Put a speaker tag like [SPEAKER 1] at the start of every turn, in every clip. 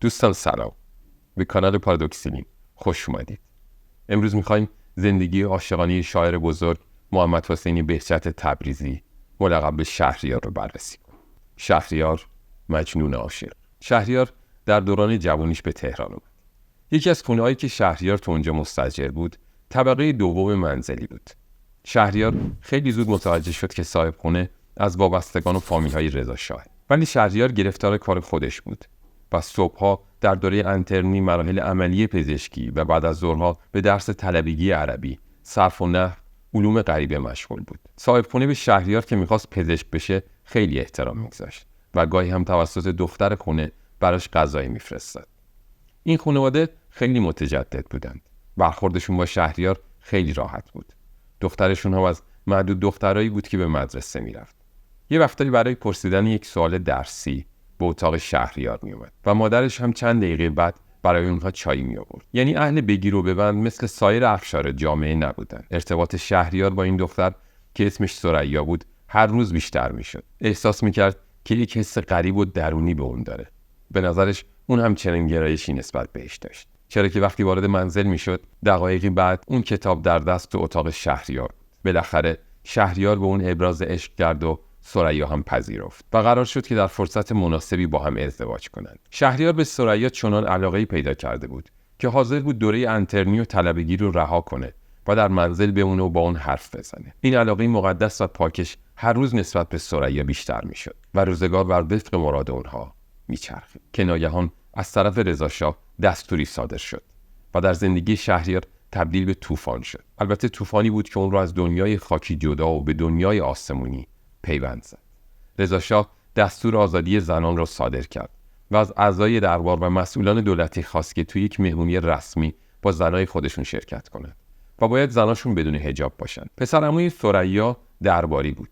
[SPEAKER 1] دوستان سلام، به کانال پارادوکسیلین خوش اومدید. امروز میخوایم زندگی عاشقانه شاعر بزرگ محمد حسین بهجت تبریزی ملقب به شهریار رو بررسی کنیم. شهریار مجنون عاشق. شهریار در دوران جوانیش به تهران اومد. یکی از خونه‌هایی که شهریار تو اونجا مستاجر بود طبقه دوم منزلی بود. شهریار خیلی زود متوجه شد که صاحب خونه از وابستگان و فامیل‌های رضا شاه. ولی شهریار گرفتار کار خودش بود و صبح‌ها در دوره انترنی مراحل عملی پزشکی و بعد از ظهرها به درس طلبگی عربی، صرف و نحو، علوم غریبه مشغول بود. صاحب خونه به شهریار که می‌خواست پزشک بشه خیلی احترام می‌گذاشت و گاهی هم توسط دختر خونه براش غذایی می‌فرستاد. این خانواده خیلی متجدد بودند. برخوردشون با شهریار خیلی راحت بود. دخترشون هم از معدود دخترایی بود که به مدرسه میرفت. یه وقتایی برای پرسیدن یک سوال درسی به اتاق شهریار میومد و مادرش هم چند دقیقه بعد برای اونها چای می آورد. یعنی اهل بگیر و ببند مثل سایر اقشار جامعه نبودن. ارتباط شهریار با این دختر که اسمش ثریا بود هر روز بیشتر میشد. احساس میکرد که یک حس غریب و درونی به اون داره. به نظرش اون هم چنین گرایشی نسبت بهش داشت. چرا که وقتی وارد منزل میشد دقایقی بعد اون کتاب در دست تو اتاق شهریار بود. بالاخره شهریار به اون ابراز عشق کرد و ثریا هم پذیرفت و قرار شد که در فرصت مناسبی با هم ازدواج کنند. شهریار به ثریا چنان علاقه‌ای پیدا کرده بود که حاضر بود دوره انترنی و طلبگی رو رها کنه و در منزل بمونه و با اون حرف بزنه. این علاقه مقدس و پاکش هر روز نسبت به ثریا بیشتر میشد و روزگار بر وفق مراد اونها میچرخید که ناگهان از طرف رضا شاه دستوری صادر شد و در زندگی شهریار تبدیل به طوفان شد. البته طوفانی بود که اون رو از دنیای خاکی جدا و به دنیای آسمونی پیوند زد. رضا شاه دستور آزادی زنان را صادر کرد و از اعضای دربار و مسئولان دولتی خواست که توی یک مهمونی رسمی با زنای خودشون شرکت کنند و باید زناشون بدون حجاب باشند. پسرعموی ثریا درباری بود.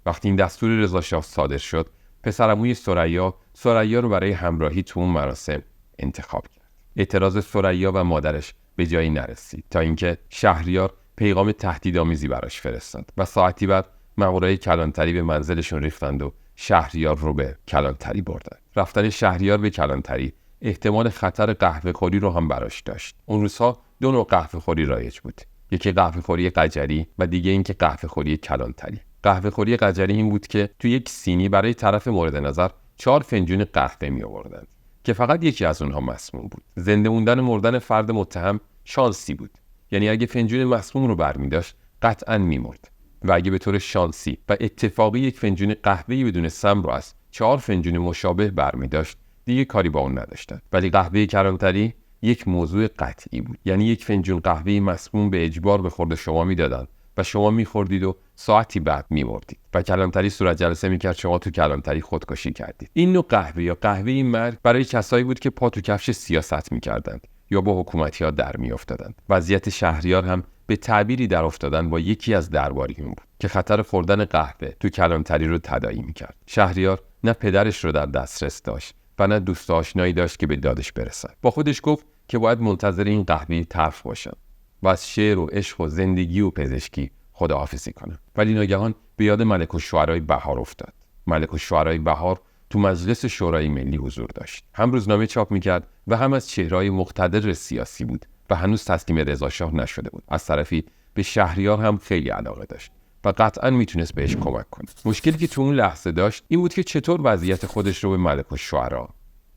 [SPEAKER 1] وقتی این دستور رضا شاه صادر شد، پسرعموی ثریا رو برای همراهی تو اون مراسم انتخاب کرد. اعتراض ثریا و مادرش به جایی نرسید تا اینکه شهریار پیغام تهدیدآمیزی براش فرستاد و ساعتی بعد مامورای کلانتری به منزلشون ریختند و شهریار رو به کلانتری بردند. رفتن شهریار به کلانتری احتمال خطر قهوه‌خوری رو هم براش داشت. اون روزها دو نوع قهوه‌خوری رایج بود. یکی قهوه‌خوری قجری و دیگه اینکه قهوه‌خوری کلانتری. قهوه‌خوری قجری این بود که تو یک سینی برای طرف مورد نظر 4 فنجون قهوه می آوردند که فقط یکی از اونها مسموم بود. زنده موندن و مردن فرد متهم شانسی بود. یعنی اگه فنجون مسموم رو برمی‌داشت قطعاً می‌مرد. و اگه به طور شانسی و اتفاقی یک فنجون قهوه‌ای بدون سم رو از 4 فنجون مشابه برمی‌داشت دیگه کاری با اون نداشتن. ولی قهوه کلانتری یک موضوع قطعی بود. یعنی یک فنجون قهوه مسموم به اجبار به خورد شما میدادن و شما می‌خوردید و ساعتی بعد می‌مردید و کلانتری صورت جلسه می‌کرد شما تو کلانتری خودکشی کردید. این نوع قهوه یا قهوه مرگ برای کسایی بود که پا تو کفش سیاست می‌کردند یا با حکومتی‌ها در می‌افتادند. وضعیت شهریار هم به تعبیری در افتادن با یکی از درباریون بود که خطر خوردن قهوه تو کلانتری رو تداعی می‌کرد. شهریار نه پدرش رو در دسترس داشت و نه دوست آشنایی داشت که به دادش برسد. با خودش گفت که باید منتظر این قهوه تلخ باشم و از شعر و عشق و زندگی و پزشکی خداحافظی کنم. ولی ناگهان به یاد ملک الشعرای بهار افتاد. ملک الشعرای بهار تو مجلس شورای ملی حضور داشت. هم روزنامه چاپ می‌کرد و هم از چهره‌های مقتدر سیاسی بود و هنوز تسلیم رضا شاه نشده بود. از طرفی به شهریار هم خیلی علاقه داشت و قطعاً میتونست بهش کمک کنه. مشکلی که تو اون لحظه داشت این بود که چطور وضعیت خودش رو به ملک الشعرا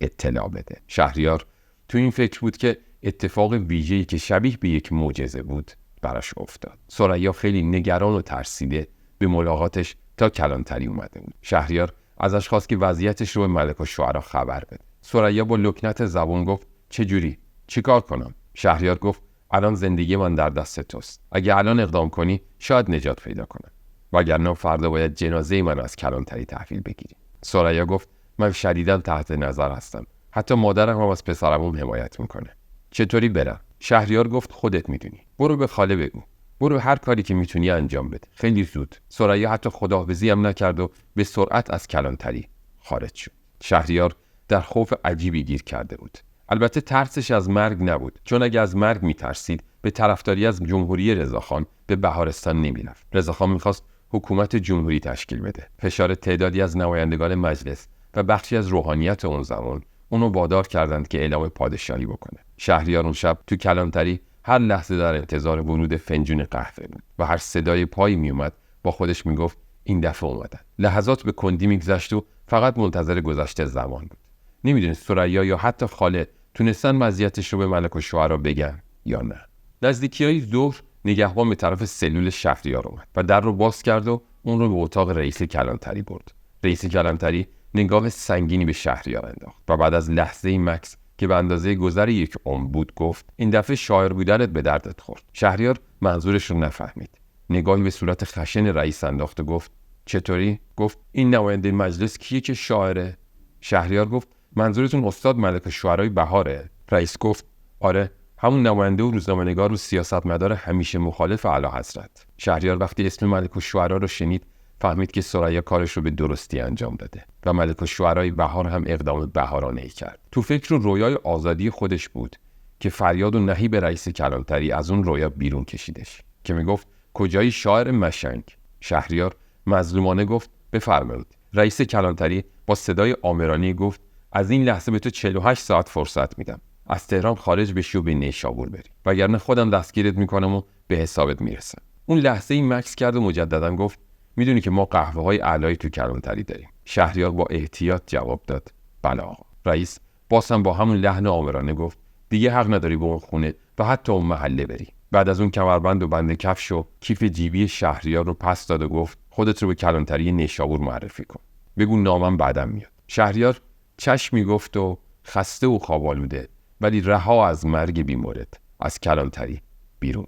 [SPEAKER 1] اطلاع بده. شهریار تو این فکر بود که اتفاق ویژه‌ای که شبیه به یک معجزه بود براش افتاد. ثریا خیلی نگران و ترسیده به ملاقاتش تا کلانتری اومده بود. شهریار ازش خواست که وضعیتش رو به ملک الشعرا خبر بده. ثریا با لکنت زبون گفت چجوری؟ چیکار کنم؟ شهریار گفت الان زندگی من در دست توست. اگه الان اقدام کنی شاید نجات پیدا کنم. وگرنه فردا باید جنازه من از کلانتری تحویل بگیری. ثریا گفت من شدیداً تحت نظر هستم. حتی مادرم هم از پسرمون حمایت میکنه. چطوری برم؟ شهریار گفت خودت میدونی. برو به خاله بگو. برو هر کاری که میتونی انجام بده. خیلی زود. ثریا حتی خداحافظی هم نکرد و به سرعت از کلانتری خارج شد. شهریار در خوف عجیبی گیر کرده بود. البته ترسش از مرگ نبود، چون اگه از مرگ میترسید به طرفداری از جمهوری رضاخان به بهارستان نمیرفت. رضاخان میخواست حکومت جمهوری تشکیل بده. فشار تعدادی از نمایندگان مجلس و بخشی از روحانیت اون زمان اونو وادار کردند که اعلام پادشاهی بکنه. شهریار اون شب تو کلانتری هر لحظه در انتظار ورود فنجون قهوه بود و هر صدای پایی میومد با خودش میگفت این دفعه اومدن. لحظات به کندی میگذشت و فقط منتظر گذشت زمان بود. نمیدونست ثریا یا حتی خاله تونستن وضعیتش رو به ملک الشعرا بگن یا نه. نزدیکی‌های ظهر نگهبان به طرف سلول شهریار اومد و در رو باز کرد و اون رو به اتاق رئیس کلانتری برد. رئیس کلانتری نگاه سنگینی به شهریار انداخت و بعد از لحظه‌ای مکث که به اندازه گذر یک عمر بود گفت این دفعه شاعر بودنت به دردت خورد. شهریار منظورش رو نفهمید. نگاهی به صورت خشن رئیس انداخت و گفت چطوری؟ گفت این نماینده مجلس کیه که شاعره؟ شهریار گفت منظورتون استاد ملک الشعرای بهاره؟ رئیس گفت آره، همون نماینده و روزنامه‌نگار و سیاستمدار همیشه مخالف اعلیحضرت. شهریار وقتی اسم ملک الشعرا رو شنید فهمید که ثریا کارش رو به درستی انجام داده و ملک الشعرای بهار هم اقدام بهارانه‌ای کرد. تو فکر و رویای آزادی خودش بود که فریاد و نهیب رئیس کلانتری از اون رویا بیرون کشیدش که میگفت کجایی شاعر مشنگ؟ شهریار مظلومانه گفت بفرمایید. رئیس کلانتری با صدای آمرانه گفت از این لحظه به تو 48 ساعت فرصت میدم. از تهران خارج بشی و به نیشابور بری، وگرنه خودم دستگیرت میکنم و به حسابت میرسم. اون لحظه این مکث کرد و مجددا گفت میدونی که ما قهوه‌های اعلایی تو کلانتری داریم. شهریار با احتیاط جواب داد بله آقا. رئیس بازم با همون لحن آمرانه گفت دیگه حق نداری به اون خونه و حتی اون محله بری. بعد از اون کمربند و بند کفش و کیف جیبی شهریار رو پس داد و گفت خودت رو به کلانتری نیشابور معرفی کن. بگو نامم بعدم میاد. شهریار چشمی گفت و خسته و خواب آلوده ولی رها از مرگ بیمورد از کلانتری بیرون.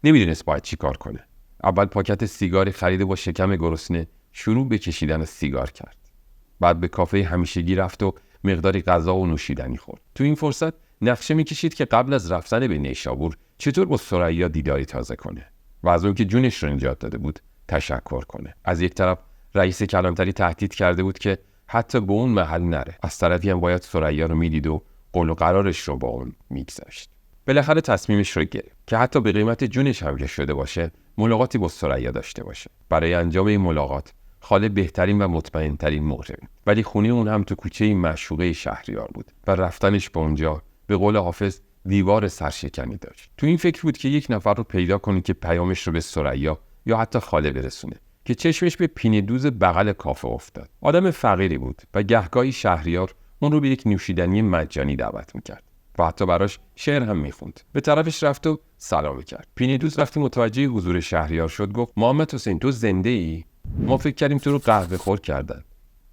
[SPEAKER 1] نمیدونست باید چی کار کنه. اول پاکت سیگاری خریده با شکم گرسنه شروع به کشیدن سیگار کرد. بعد به کافه همیشگی رفت و مقداری غذا و نوشیدنی خورد. تو این فرصت نقشه میکشید که قبل از رفتن به نیشابور چطور با ثریا دیداری تازه کنه و از اون که جونش رو نجات داده بود تشکر کنه. از یک طرف رئیس کلانتری تهدید کرده بود که حتی به اون محل نره. از طرفی هم باید ثریا رو میدید و قول و قرارش رو با اون میگذاشت. بالاخره تصمیمش رو گرفت که حتی به قیمت جونش هم که شده باشه ملاقاتی با ثریا داشته باشه. برای انجام این ملاقات خاله بهترین و مطمئن‌ترین موقع بود، ولی خونه اون هم تو کوچه معشوقه شهریار بود و رفتنش به اونجا به قول حافظ دیوار سرشکنی داشت. تو این فکر بود که یک نفر رو پیدا کنه که پیامش رو به ثریا یا حتی خاله برسونه که چشمش به پینه دوز بغل کافه افتاد. آدم فقیری بود و گهگاهی شهریار اون رو به یک نوشیدنی مجانی دعوت میکرد و حتی براش شعر هم میخوند. به طرفش رفت و سلام کرد. پینه دوز وقتی متوجه حضور شهریار شد گفت محمد حسین تو زنده ای؟ ما فکر کردیم تو رو قهوه خور کردن.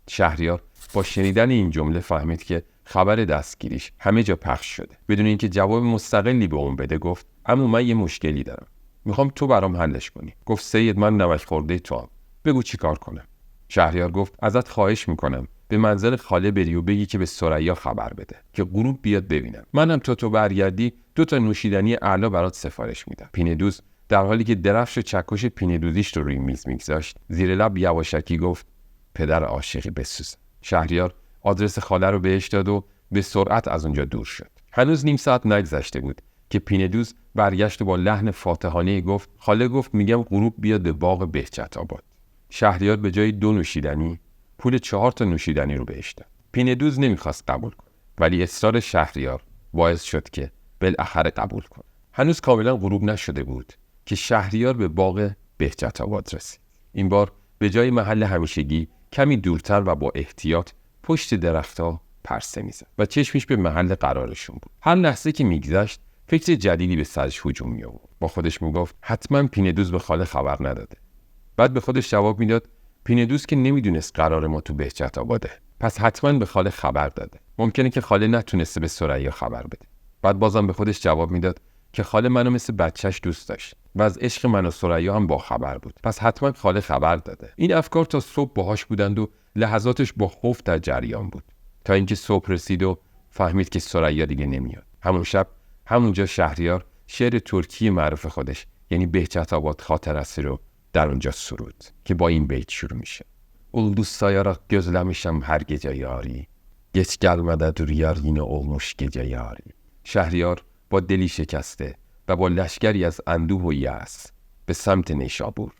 [SPEAKER 1] شهریار با شنیدن این جمله فهمید که خبر دستگیریش همه جا پخش شده. بدون اینکه جواب مستقلی به اون بده گفت اما من یه مشکلی دارم، میخوام تو برام حلش کنی. گفت سید من نمک خورده توام، بگو چی کار کنم. شهریار گفت ازت خواهش میکنم به منزل خاله بری و بگی که به ثریا خبر بده که غروب بیاد ببینم. منم تو برگردی 2 نوشیدنی اعلا برات سفارش میدم. پینه دوز در حالی که درفش و چکش پینه دوزیش رو روی میز میگذاشت زیر لب یواشکی گفت پدر عاشقی بسوز. شهریار آدرس خاله رو بهش داد و به سرعت از اونجا دور شد. هنوز نیم ساعت نگذشته بود که پینه دوز برگشت و با لحن فاتحانه گفت خاله گفت میگم غروب بیاد به باغ بهجت آباد. شهریار به جای 2 نوشیدنی پول 4 نوشیدنی رو بهش داد. پینه دوز نمیخواست قبول کنه ولی اصرار شهریار باعث شد که بالاخره قبول کنه. هنوز کاملا غروب نشده بود که شهریار به باغ بهجت آباد رسید. این بار به جای محل همیشگی کمی دورتر و با احتیاط پشت درخت‌ها پرسه می‌زد و چشمش به محل قرارشون بود. هر لحظه که میگذشت فکر جدیدی به سرش هجوم می‌آورد. با خودش میگفت حتما پینه دوز به خاله خبر نداده. بعد به خودش جواب میداد پینه دوز که نمیدونست قرار ما تو بهجت آباده، پس حتما به خاله خبر داده. ممکنه که خاله نتونسته به ثریا خبر بده. بعد بازم به خودش جواب میداد که خاله منو مثل بچهش دوست داشت و از عشق من و ثریا هم با خبر بود، پس حتما خاله خبر داده. این افکار تا صبح باهاش بودند و لحظاتش با خوف در جریان بود تا اینکه صبح رسید و فهمید که ثریا دیگه نمیاد. همون şab همونجا شهریار شعر ترکی معروف خودش یعنی بهجت آباد خاطرesi رو در اونجا سرود که با این بیت شروع میشه. Ulduz sayarak gözlemişim her gece yari. Geç gelmede yar yine olmuş gece yari. شهریار با دلی شکسته و با لشکری از اندوه و یأس به سمت نیشابور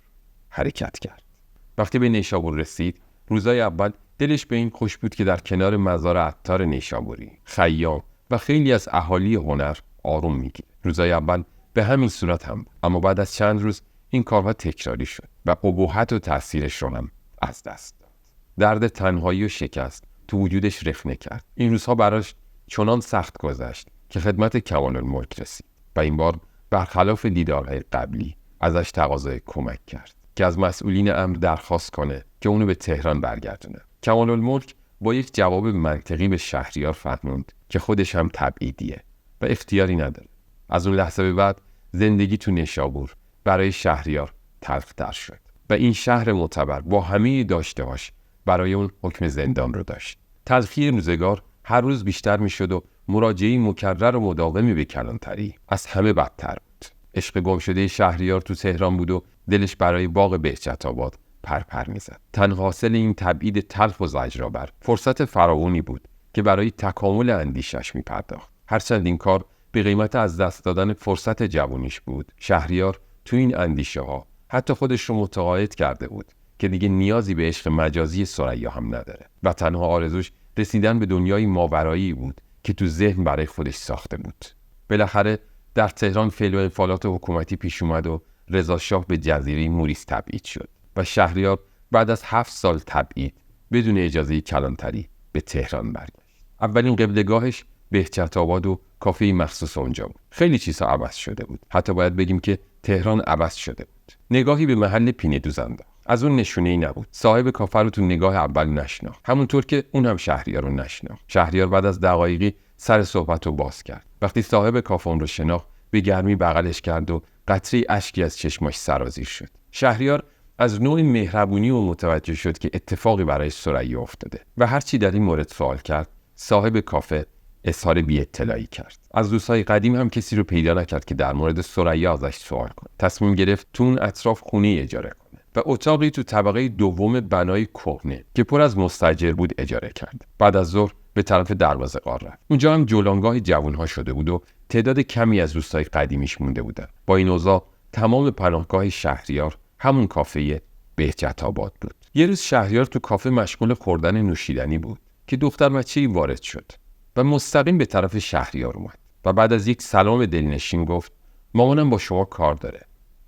[SPEAKER 1] حرکت کرد. وقتی به نیشابور رسید روزای اول دلش به این خوش بود که در کنار مزار عطار نیشابوری، خیام و خیلی از اهالی هنر آروم میگیره. روزای اول به همین صورت هم بود، اما بعد از چند روز این کارها تکراری شد و ابهت و تأثیرش رو هم از دست داد. درد تنهایی و شکست تو وجودش رخنه کرد. این روزها براش چنان سخت گذشت که خدمت کمال‌الملک رسید و این بار برخلاف دیدارهای قبلی ازش تقاضای کمک کرد که از مسئولین امر درخواست کنه که اونو به تهران برگردونه. کمال‌الملک با یک جواب منطقی به شهریار فهموند که خودش هم تبعیدیه و اختیاری نداره. از اون لحظه به بعد زندگی تو نیشابور برای شهریار تلخ‌تر شد و این شهر معتبر با همه داشته‌هاش برای اون حکم زندان رو داشت. تلخی روزگار هر روز بیشتر میشد و مراجعه مکرر و مداومی به کلانتری از همه بدتر بود. عشق گمشده شهریار تو تهران بود و دلش برای باغ بهجت‌آباد پرپر میزد. تنها حاصل این تبعید تلخ و زجرآور فرصت فراوانی بود که برای تکامل اندیشش میپرداخت. هرچند این کار به قیمت از دست دادن فرصت جوانیش بود، شهریار تو این اندیشه ها حتی خودش رو متقاعد کرده بود که دیگه نیازی به عشق مجازی ثریا هم نداره و تنها آرزوش رسیدن به دنیای ماورایی بود که تو ذهن برای خودش ساخته بود. بالاخره در تهران فعل و انفعالات حکومتی پیش اومد و رضا شاه به جزیره موریس تبعید شد و شهریار بعد از 7 سال تبعید بدون اجازه کلانتری به تهران برگشت. اولین قبلگاهش بهجت‌آباد و کافه مخصوص اونجا بود. خیلی چیزا عوض شده بود. حتی باید بگیم که تهران عوض شده بود. نگاهی به محل پینه دوز انداخت. از اون نشونه‌ای نبود. صاحب کافه رو تو نگاه اول نشناخت. همونطور که اون هم شهریار رو نشناخت. شهریار بعد از دقایقی سر صحبت رو باز کرد. وقتی صاحب کافه اون رو شناخت، به گرمی بغلش کرد و قطره اشکی از چشماش سرازیر شد. شهریار از نوع مهربونی و متوجه شد که اتفاقی برای ثریا افتاده و هر چی در این مورد سوال کرد، صاحب کافه اظهار بی‌اطلاعی کرد. از دوستای قدیم هم کسی رو پیدا نکرد که در مورد ثریا ازش سوال کنه. تصمیم گرفت تو اون اطراف خونه اجاره کنه و اتاقی تو طبقه دوم بنای کهنه که پر از مستاجر بود اجاره کرد. بعد از ظهر به طرف دروازه غار رفت. اونجا هم جولانگاه جوانها شده بود و تعداد کمی از دوستای قدیمیش مونده بودن. با این اوضاع تمام پناهگاه شهریار همون کافه بهجت‌آباد بود. یه روز شهریار تو کافه مشغول خوردن نوشیدنی بود که دختر بچه‌ای وارد شد و مستقیم به طرف شهریار اومد و بعد از یک سلام دلنشین گفت مامانم با شما کار داره.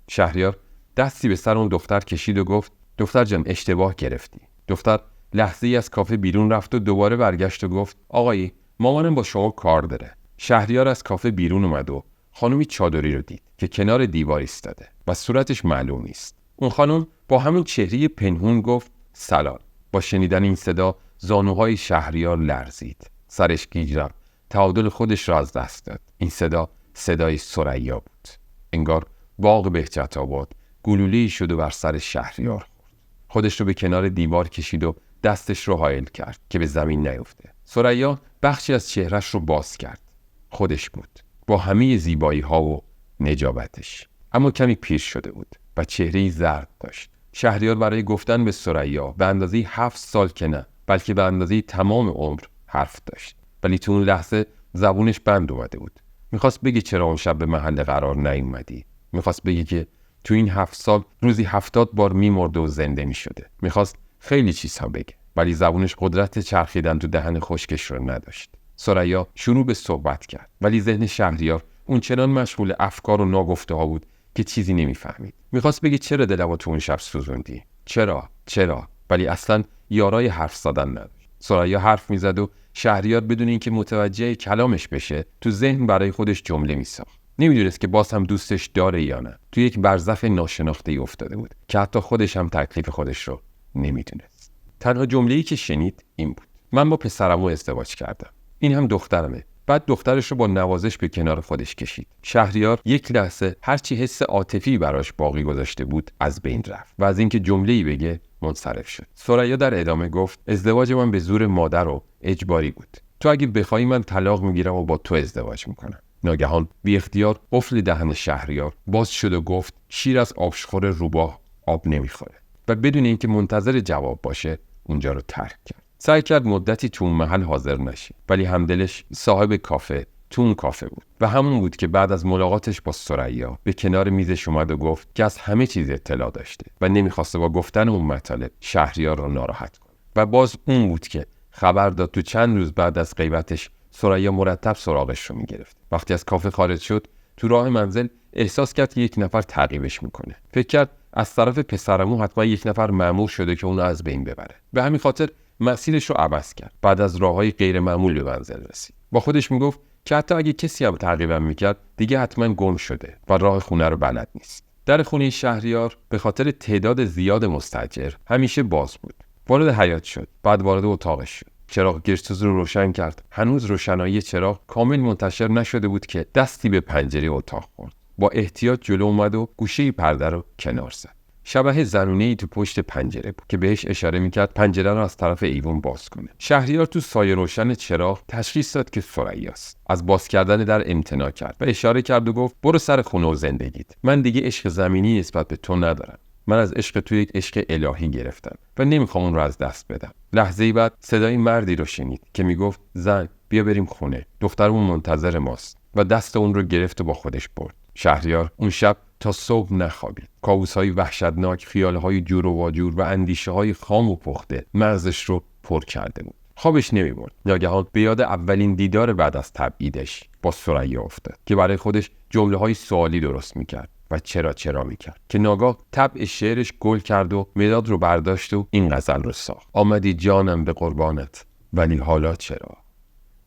[SPEAKER 1] شهریار دستی به سر اون دختر کشید و گفت دختر جان اشتباه گرفتی. دختر لحظه‌ای از کافه بیرون رفت و دوباره برگشت و گفت آقایی مامانم با شما کار داره. شهریار از کافه بیرون اومد و خانومی چادری رو دید که کنار دیوار ایستاده و صورتش معلوم نیست. اون خانم با همون چهره پنهون گفت سلام. با شنیدن این صدا زانوهای شهریار لرزید. سرش گیج رفت. تعادل خودش را از دست داد. این صدا صدای ثریا بود. انگار باغ بهجت‌آباد گلوله‌ای شد و بر سر شهریار خورد. خودش رو به کنار دیوار کشید و دستش رو حائل کرد که به زمین نیفته. ثریا بخشی از چهرش رو باز کرد. خودش بود با همه زیبایی‌ها و نجابتش، اما کمی پیر شده بود و چهره‌ای زرد داشت. شهریار برای گفتن به ثریا به اندازه 7 سال که نه بلکه به اندازه تمام عمر حرف داشت، ولی تو اون لحظه زبونش بند اومده بود. میخواست بگه چرا اون شب به محل قرار نیومدی. میخواست بگه که تو این 7 سال روزی 70 بار میمرده و زنده میشده. میخواست خیلی چیزها بگه، ولی زبونش قدرت چرخیدن تو دهن خشکش رو نداشت. ثریا شروع به صحبت کرد، ولی ذهن شهریار اون چنان مشغول افکار و ناگفته ها بود که چیزی نمیفهمید. میخواست بگه چرا دلمو تو اون شب سوزوندی؟ چرا؟ ولی اصلا یارای حرف زدن نداشت. ثریا حرف میزد و شهریار بدون اینکه متوجه کلامش بشه تو ذهن برای خودش جمله میساخت. نمیدونست که باز هم دوستش داره یا نه. تو یک برزخ ناشناخته‌ای افتاده بود که حتی خودش هم تکلیف خودش رو نمیدونست. تنها جمله‌ای که شنید این بود: من با پسرمو ازدواج کردم. این هم دخترمه. بعد دخترش رو با نوازش به کنار خودش کشید. شهریار یک لحظه هرچی حس عاطفی براش باقی گذاشته بود از بین رفت و از اینکه جمله‌ای بگه منصرف شد. ثریا در ادامه گفت ازدواج من به زور مادر و اجباری بود. تو اگه بخوای من طلاق میگیرم و با تو ازدواج میکنم. ناگهان بی اختیار قفل دهن شهریار باز شد و گفت شیر از آبشخور روباه آب نمیخوره و بدون اینکه منتظر جواب باشه اونجا رو ترک کرد. سعی کرد مدتی تو اون محل حاضر نشه، ولی همدلش صاحب کافه تو اون کافه بود و همون بود که بعد از ملاقاتش با ثریا به کنار میزش اومد و گفت که از همه چیز اطلاع داشته و نمیخواسته با گفتن اون مطالب شهریار رو ناراحت کنه. و باز اون بود که خبر داد تو چند روز بعد از غیبتش ثریا مرتب سراغش رو میگرفت. وقتی از کافه خارج شد تو راه منزل احساس کرد که یک نفر تعقیبش میکنه. فکر کرد از طرف پسرعمو حتما یک نفر مأمور شده که اونو از بین ببره. به همین خاطر مسیرش رو عوض کرد. بعد از راههای غیر معمول به منزل رسید. با خودش میگفت که حتی اگه کسی هم تعقیبم میکرد دیگه حتما گم شده و راه خونه رو بلد نیست. در خونه شهریار به خاطر تعداد زیاد مستاجر همیشه باز بود. وارد حیاط شد. بعد وارد اتاقش شد. چراغ گچسوز رو روشن کرد. هنوز روشنایی چراغ کامل منتشر نشده بود که دستی به پنجره اتاق خورد. با احتیاط جلو اومد و گوشه پرده رو کنار زد. شبح زنونه‌ای تو پشت پنجره بود که بهش اشاره میکرد پنجره رو از طرف ایوان باز کنه. شهریار تو سایه روشن چراغ تشخیص داد که ثریاست. از باز کردن در امتناع کرد و اشاره کرد و گفت برو سر خونه و زندگیت. من دیگه عشق زمینی نسبت به تو ندارم. من از عشق تو یک عشق الهی گرفتم و نمیخوام اون رو از دست بدم. لحظه‌ای بعد صدای مردی رو شنید که میگفت زن بیا بریم خونه. دخترمون منتظر ماست و دست اون رو گرفت و با خودش برد. شهریار اون شب تا صبح نخوابید. کابوس‌های وحشتناک، خیال‌های جور و واجور و اندیشه‌های خام و پخته مغزش رو پر کرده بود. خوابش نمی‌برد. ناگهان به یاد اولین دیدار بعد از تبعیدش با ثریا افتاد که برای خودش جمله‌های سوالی درست می‌کرد و چرا می‌کرد که ناگاه طبع شعرش گل کرد و مداد رو برداشت و این غزل رو ساخت. آمدی جانم به قربانت ولی حالا چرا؟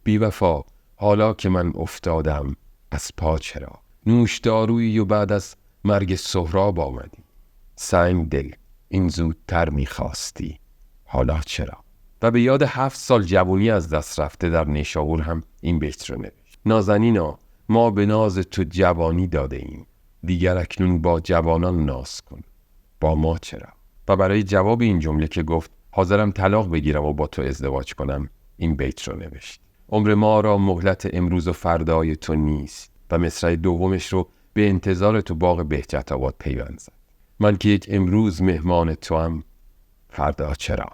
[SPEAKER 1] بی وفا حالا که من افتادم از پا چرا؟ نوشدارویی و بعد از مرگ سهراب آمدی. سنگ دل این زودتر می‌خواستی حالا چرا؟ و به یاد 7 سال جوانی از دست رفته در نیشابور هم این بیت رو نوشت. نازنینا ما به ناز تو جوانی داده ایم، دیگر اکنون با جوانان ناز کن، با ما چرا؟ و برای جواب این جمله که گفت حاضرم طلاق بگیرم و با تو ازدواج کنم این بیت رو نوشت. عمر ما را مهلت امروز و فردای تو نیست. و مصرع دومش رو به انتظار تو باغ بهجت آباد پیوند زد. من که یک امروز مهمان توام فردا چرا؟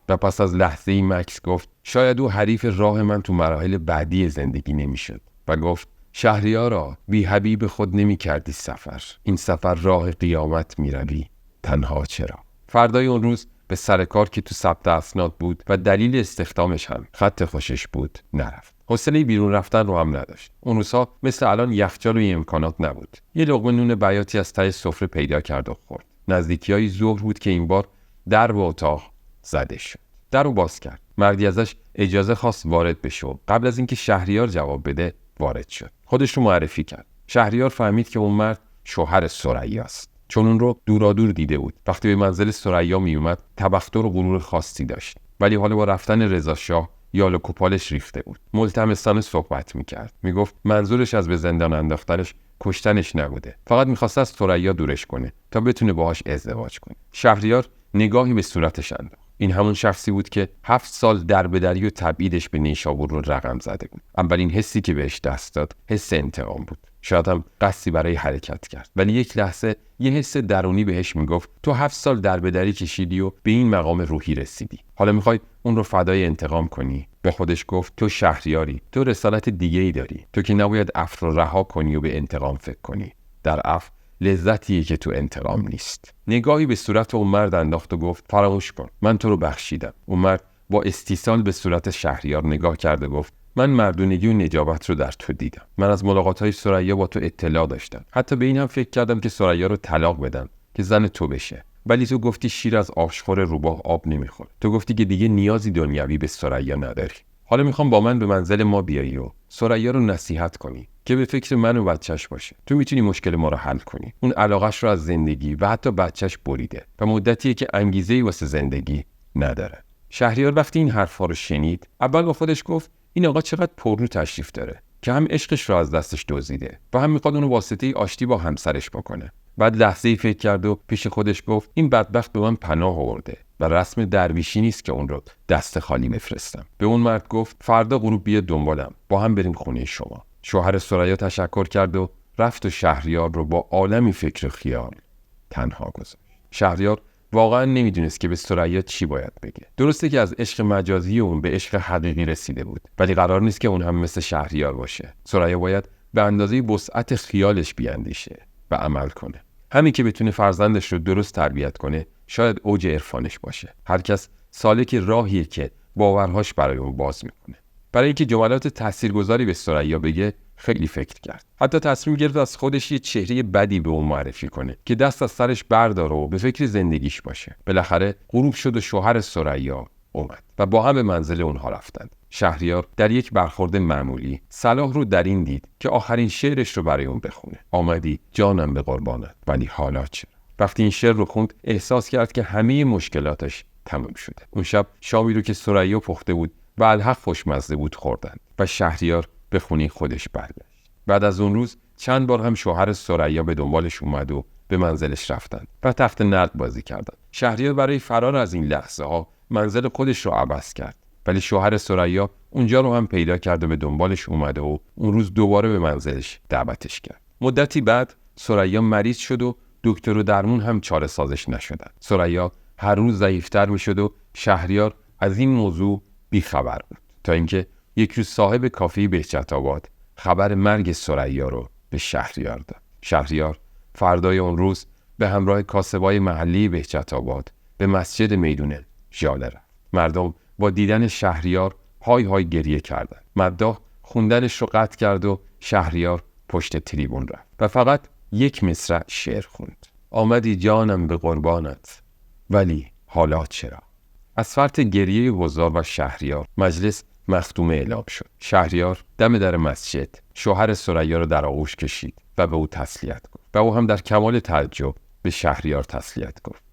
[SPEAKER 1] و پس از لحظه‌ای مکث گفت شاید او حریف راه من تو مراحل بعدی زندگی نمیشد و گفت شهریارا بی حبیب خود نمی کردی سفر، این سفر راه قیامت می روی تنها چرا؟ فردای اون روز به سر کار که تو ثبت اسناد بود و دلیل استخدامش هم خط خوشش بود نرفت. حوصله بیرون رفتن رو هم نداشت. اون روزها مثل الان یخچال و امکانات نبود. یه لقمه نون بیاتی از ته سفره پیدا کرد و خورد. نزدیکی‌های ظهر بود که این بار در و اتاق زده شد. در رو باز کرد. مردی ازش اجازه خواست وارد بشه. قبل از اینکه شهریار جواب بده وارد شد. خودش رو معرفی کرد. شهریار فهمید که اون مرد شوهر ثریاست. چون اون رو دورادور دیده بود. وقتی به منزل ثریا می اومد تبختر و غرور خاصی داشت. ولی حالا با رفتن رضا شاه یال و کوپالش ریخته بود. ملتمسانه صحبت میکرد. میگفت منظورش از به زندان انداختنش کشتنش نبوده. فقط میخواست از ثریا دورش کنه تا بتونه باهاش ازدواج کنه. شهریار نگاهی به صورتش انداخت. این همون شخصی بود که 7 سال دربدری و تبعیدش به نیشابور رو رقم زده بود. اولین حسی که بهش دست داد حس انتقام بود. شاید هم قصدی برای حرکت کرد. ولی یک لحظه یه حس درونی بهش میگفت تو 7 سال دربدری کشیدی و به این مقام روحی رسیدی. حالا میخوای اون رو فدای انتقام کنی؟ به خودش گفت تو شهریاری، تو رسالت دیگه‌ای داری. تو که نباید عفو رو رها کنی و به انتقام فکر کنی. در عفو لذتیه که تو انتقام نیست. نگاهی به صورت اون مرد انداخت و گفت فراموش کن، من تو رو بخشیدم. اون مرد با استیصال به صورت شهریار نگاه کرد و گفت من مردونگی و نجابت رو در تو دیدم. من از ملاقات‌های ثریا با تو اطلاع داشتم. حتی به این هم فکر کردم که ثریا رو طلاق بدم که زن تو بشه. ولی تو گفتی شیر از آبشخور روباه آب نمیخوره. تو گفتی که دیگه نیازی دنیوی به ثریا نداری. حالا میخوام با من به منزل ما بیایی و ثریا رو نصیحت کنی که به فکر من و بچهش باشه. تو میتونی مشکل ما رو حل کنی. اون علاقش رو از زندگی و حتی بچهش بریده و مدتیه که انگیزه‌ای واسه زندگی نداره. شهریار وقتی این حرفا رو شنید اول با خودش گفت این آقا چقدر پررو تشریف داره که هم عشقش رو از دستش دزدیده و هم میخواد اونو واسطه آشتی با همسرش بکنه. بعد لحظه‌ای فکر کرد و پیش خودش گفت این بدبخت به من پناه آورده و رسم درویشی نیست که اون رو دست خالی بفرستم. به اون مرد گفت فردا غروب بیا دنبالم، با هم بریم خونه شما. شوهر ثریا تشکر کرد و رفت و شهریار رو با عالمی فکر خیال تنها گذاشت. شهریار واقعا نمیدونست که به ثریا چی باید بگه. درسته که از عشق مجازی اون به عشق حقیقی رسیده بود، ولی قرار نیست که اون هم مثل شهریار باشه. ثریا باید به اندازه وسعت خیالش بیاندیشه و عمل کنه. همین که بتونه فرزندش رو درست تربیت کنه شاید اوج عرفانش باشه. هر کس سالک راهیه که باورهاش برای اون باز میکنه. برای اینکه جملات تاثیرگذاری به ثریا بگه خیلی فکر کرد. حتی تصمیم گرفت از خودش یه چهره بدی به اون معرفی کنه که دست از سرش برداره و به فکر زندگیش باشه. بالاخره غروب شد و شوهر ثریا اومد و با هم به منزل اونها رفتند. شهریار در یک برخورد معمولی صلاح رو در این دید که آخرین شعرش رو برای اون بخونه. آمدی جانم به قربانت ولی حالا چرا؟ وقتی این شعر رو خوند احساس کرد که همه مشکلاتش تمام شده. اون شب شامی رو که ثریا پخته بود و الحق خوشمزه بود خوردند و شهریار به خونه خودش برگشت. بعد از اون روز چند بار هم شوهر ثریا به دنبالش اومد و به منزلش رفتند و تخت نرد بازی کردند. شهریار برای فرار از این لحظه ها منزل خودش رو عوض کرد، ولی شوهر ثریا اونجا رو هم پیدا کرد و به دنبالش اومده و اون روز دوباره به منزلش دعوتش کرد. مدتی بعد ثریا مریض شد و دکتر و درمون هم چاره سازش نشدند. ثریا هر روز ضعیف‌تر میشد و شهریار از این موضوع بیخبر بود تا اینکه یک روز صاحب کافه بهجت‌آباد خبر مرگ ثریا رو به شهریار داد. شهریار فردای اون روز به همراه کاسبای محلی بهجت‌آباد به مسجد میدون ژاله رفت. مردم با دیدن شهریار های های گریه کردند. مداح خوندنش رو قطع کرد و شهریار پشت تریبون رفت و فقط یک مصرع شعر خوند. آمدی جانم به قربانت ولی حالا چرا؟ از فرط گریه حضار و شهریار مجلس مختومه اعلام شد. شهریار دم در مسجد شوهر ثریا را در آغوش کشید و به او تسلیت گفت و او هم در کمال تعجب به شهریار تسلیت گفت.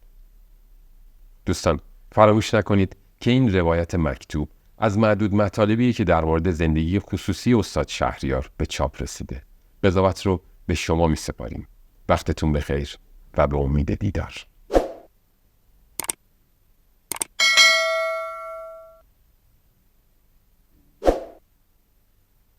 [SPEAKER 1] دوستان فراموش نکنید که این روایت مکتوب از معدود مطالبی که در مورد زندگی خصوصی استاد شهریار به چاپ رسیده. قضاوت رو به شما می سپاریم. وقتتون بخیر و به امید دیدار.